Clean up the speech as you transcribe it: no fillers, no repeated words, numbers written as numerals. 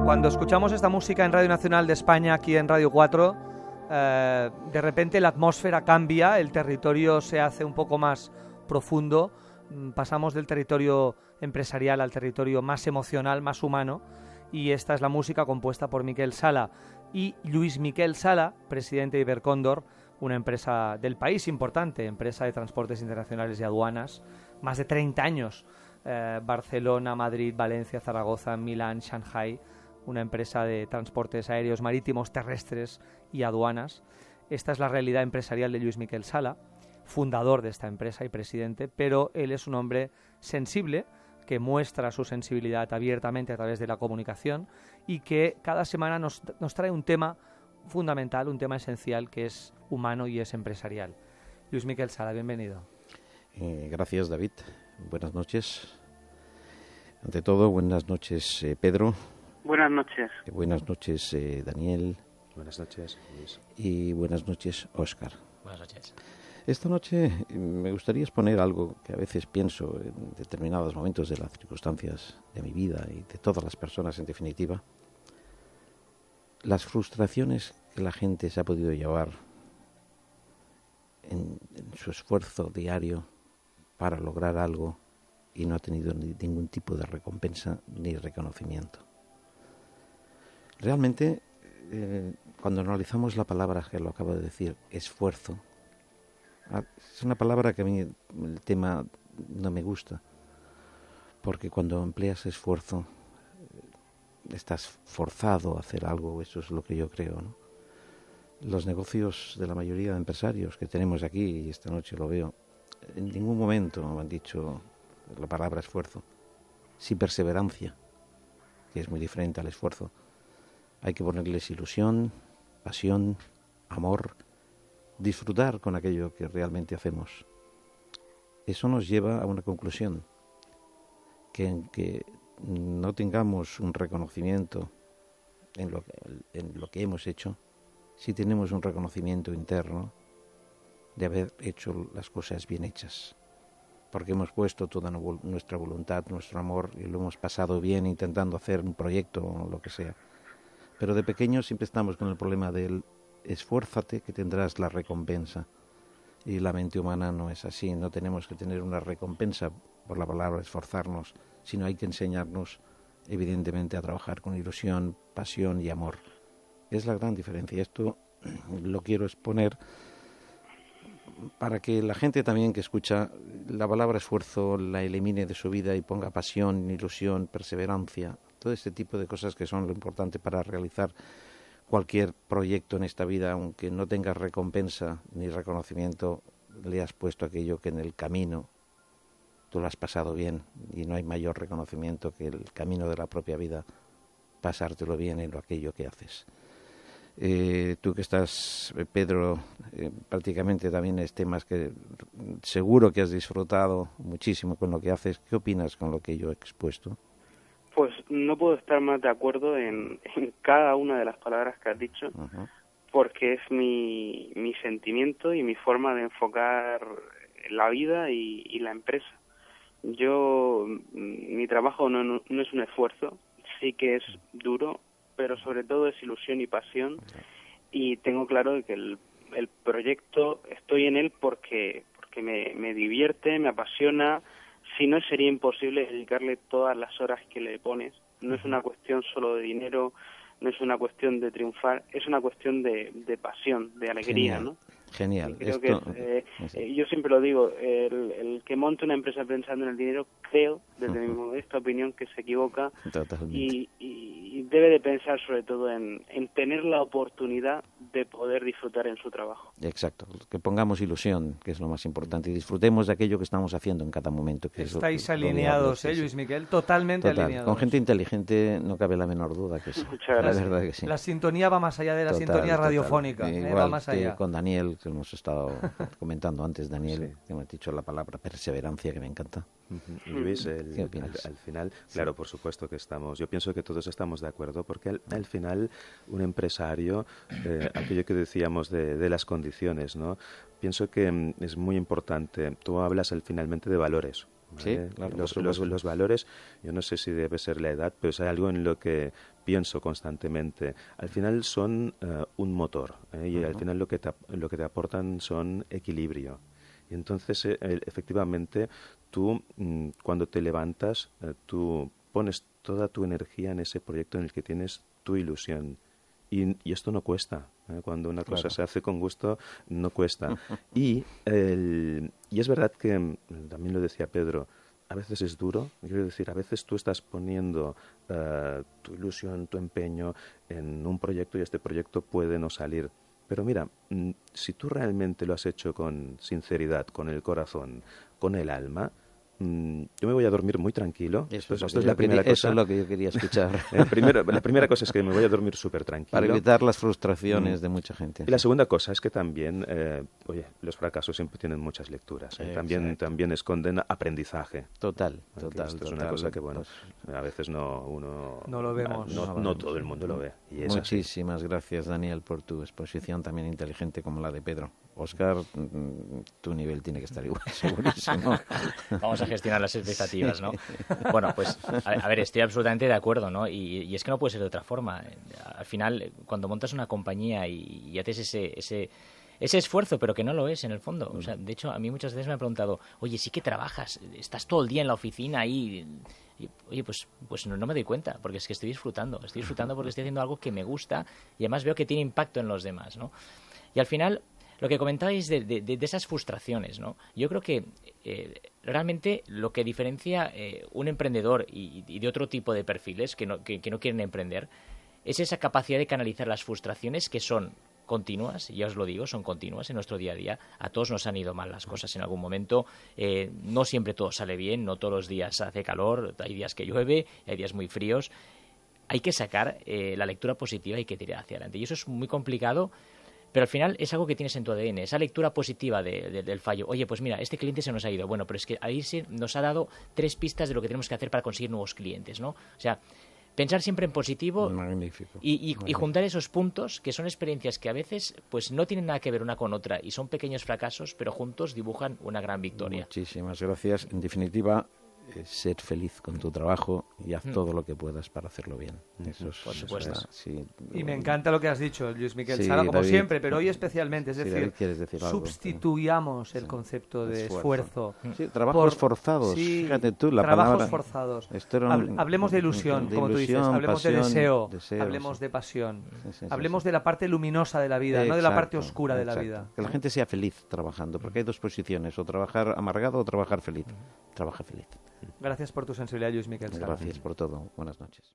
Cuando escuchamos esta música en Radio Nacional de España, aquí en Radio 4, de repente la atmósfera cambia, el territorio se hace un poco más profundo, pasamos del territorio empresarial al territorio más emocional, más humano, y esta es la música compuesta por Miquel Sala y Lluís Miquel Sala, presidente de Ibercóndor, una empresa del país importante, empresa de transportes internacionales y aduanas, más de 30 años, Barcelona, Madrid, Valencia, Zaragoza, Milán, Shanghái, una empresa de transportes aéreos, marítimos, terrestres y aduanas. Esta es la realidad empresarial de Lluís Miquel Sala, fundador de esta empresa y presidente, pero él es un hombre sensible, que muestra su sensibilidad abiertamente a través de la comunicación y que cada semana nos trae un tema fundamental, un tema esencial que es humano y es empresarial. Lluís Miquel Sala, bienvenido. Gracias, David. Buenas noches. Ante todo, buenas noches, Pedro. Buenas noches. Buenas noches, Daniel. Buenas noches, Luis. Y buenas noches, Óscar. Buenas noches. Esta noche me gustaría exponer algo que a veces pienso en determinados momentos de las circunstancias de mi vida y de todas las personas, en definitiva. Las frustraciones que la gente se ha podido llevar en su esfuerzo diario para lograr algo y no ha tenido ningún tipo de recompensa ni reconocimiento. Realmente, cuando analizamos la palabra que lo acabo de decir, esfuerzo, es una palabra que a mí el tema no me gusta, porque cuando empleas esfuerzo estás forzado a hacer algo, eso es lo que yo creo, ¿no? Los negocios de la mayoría de empresarios que tenemos aquí, y esta noche lo veo, en ningún momento han dicho la palabra esfuerzo. Sí, perseverancia, que es muy diferente al esfuerzo. Hay que ponerles ilusión, pasión, amor, disfrutar con aquello que realmente hacemos. Eso nos lleva a una conclusión, que en que no tengamos un reconocimiento en lo que hemos hecho, si tenemos un reconocimiento interno de haber hecho las cosas bien hechas, porque hemos puesto toda nuestra voluntad, nuestro amor, y lo hemos pasado bien intentando hacer un proyecto o lo que sea. Pero de pequeños siempre estamos con el problema del esfuérzate que tendrás la recompensa, y la mente humana no es así. No tenemos que tener una recompensa por la palabra esforzarnos, sino hay que enseñarnos evidentemente a trabajar con ilusión, pasión y amor. Es la gran diferencia. Esto lo quiero exponer para que la gente también que escucha la palabra esfuerzo la elimine de su vida y ponga pasión, ilusión, perseverancia, todo este tipo de cosas que son lo importante para realizar cualquier proyecto en esta vida. Aunque no tengas recompensa ni reconocimiento, le has puesto aquello que en el camino tú lo has pasado bien, y no hay mayor reconocimiento que el camino de la propia vida, pasártelo bien en aquello que haces. Tú que estás, Pedro, prácticamente también es temas que seguro que has disfrutado muchísimo con lo que haces. ¿Qué opinas con lo que yo he expuesto? Pues no puedo estar más de acuerdo en cada una de las palabras que has dicho, porque es mi sentimiento y mi forma de enfocar la vida y la empresa. Mi trabajo no es un esfuerzo, sí que es duro, pero sobre todo es ilusión y pasión, y tengo claro que el proyecto estoy en él porque me divierte, me apasiona. Si no, sería imposible dedicarle todas las horas que le pones. No es una cuestión solo de dinero, no es una cuestión de triunfar, es una cuestión de pasión, de alegría. Genial. ¿no? Genial. Creo que yo siempre lo digo, el que monte una empresa pensando en el dinero, creo, desde mi modesta opinión, que se equivoca. Totalmente. Y debe de pensar sobre todo en tener la oportunidad de poder disfrutar en su trabajo. Exacto, que pongamos ilusión, que es lo más importante, y disfrutemos de aquello que estamos haciendo en cada momento. Que Estáis alineados, Lluís Miquel, totalmente alineados. Con gente inteligente no cabe la menor duda que sí. Muchas gracias. La verdad que sí. La sintonía va más allá de la sintonía radiofónica, Igual va más allá. Que con Daniel, que hemos estado comentando antes, Daniel, que me ha dicho la palabra perseverancia, que me encanta. Luis, ¿Qué opinas? al final, claro, por supuesto que yo pienso que todos estamos de acuerdo, porque al final un empresario, aquello que decíamos de las condiciones, ¿no? Pienso que es muy importante. Tú hablas finalmente de valores. ¿Vale? Sí, claro, los valores, yo no sé si debe ser la edad, pero es algo en lo que pienso constantemente, al final son un motor, y al final lo que te aportan son equilibrio. Y entonces, efectivamente, tú cuando te levantas, tú pones toda tu energía en ese proyecto en el que tienes tu ilusión. Y esto no cuesta. Cuando una cosa se hace con gusto, no cuesta. Y es verdad que, también lo decía Pedro, a veces es duro. Quiero decir, a veces tú estás poniendo tu ilusión, tu empeño en un proyecto y este proyecto puede no salir. Pero mira, si tú realmente lo has hecho con sinceridad, con el corazón, con el alma, yo me voy a dormir muy tranquilo. Esto es la primera cosa. Eso es lo que yo quería escuchar. La primera cosa es que me voy a dormir súper tranquilo. Para evitar las frustraciones de mucha gente. Y la segunda cosa es que también, los fracasos siempre tienen muchas lecturas. También esconden aprendizaje. Total. Esto es una cosa que, bueno, a veces uno no lo vemos. No todo el mundo lo ve. Y es Muchísimas así. Gracias, Daniel, por tu exposición también inteligente como la de Pedro. Óscar, tu nivel tiene que estar igual, segurísimo. Vamos a gestionar las expectativas, ¿no? Bueno, pues, a ver, estoy absolutamente de acuerdo, ¿no? Y es que no puede ser de otra forma. Al final, cuando montas una compañía y haces ese esfuerzo, pero que no lo es en el fondo. O sea, de hecho, a mí muchas veces me han preguntado, oye, sí que trabajas, estás todo el día en la oficina ahí. Y, oye, pues no me doy cuenta, porque es que estoy disfrutando porque estoy haciendo algo que me gusta y además veo que tiene impacto en los demás, ¿no? Y al final, lo que comentabais de esas frustraciones, ¿no? Yo creo que realmente lo que diferencia un emprendedor y de otro tipo de perfiles que no quieren emprender es esa capacidad de canalizar las frustraciones que son continuas, ya os lo digo, son continuas en nuestro día a día. A todos nos han ido mal las cosas en algún momento. No siempre todo sale bien, no todos los días hace calor, hay días que llueve, hay días muy fríos. Hay que sacar la lectura positiva y que tirar hacia adelante. Y eso es muy complicado, pero al final es algo que tienes en tu ADN, esa lectura positiva del fallo. Oye, pues mira, este cliente se nos ha ido. Bueno, pero es que ahí sí nos ha dado 3 pistas de lo que tenemos que hacer para conseguir nuevos clientes, ¿no? O sea, pensar siempre en positivo. Magnífico. Y juntar esos puntos, que son experiencias que a veces pues no tienen nada que ver una con otra y son pequeños fracasos, pero juntos dibujan una gran victoria. Muchísimas gracias. En definitiva, ser feliz con tu trabajo y haz todo lo que puedas para hacerlo bien. Eso es, por supuesto. Sí. Y me encanta lo que has dicho, Luis Miquel Sí, Sala, como David, siempre, pero hoy especialmente. Es decir, David, ¿quieres decir algo? sustituyamos el concepto de esfuerzo. Sí, trabajos forzados. Sí, Fíjate tú, la trabajos palabra. forzados. Hablemos de ilusión, como tú dices. Hablemos de deseo. Hablemos de pasión. Hablemos de la parte luminosa de la vida, no de la parte oscura de la vida. Que la gente sea feliz trabajando, porque hay 2 posiciones, o trabajar amargado o trabajar feliz. Trabaja feliz. Gracias por tu sensibilidad, Luis Miquel Sala. Gracias por todo. Buenas noches.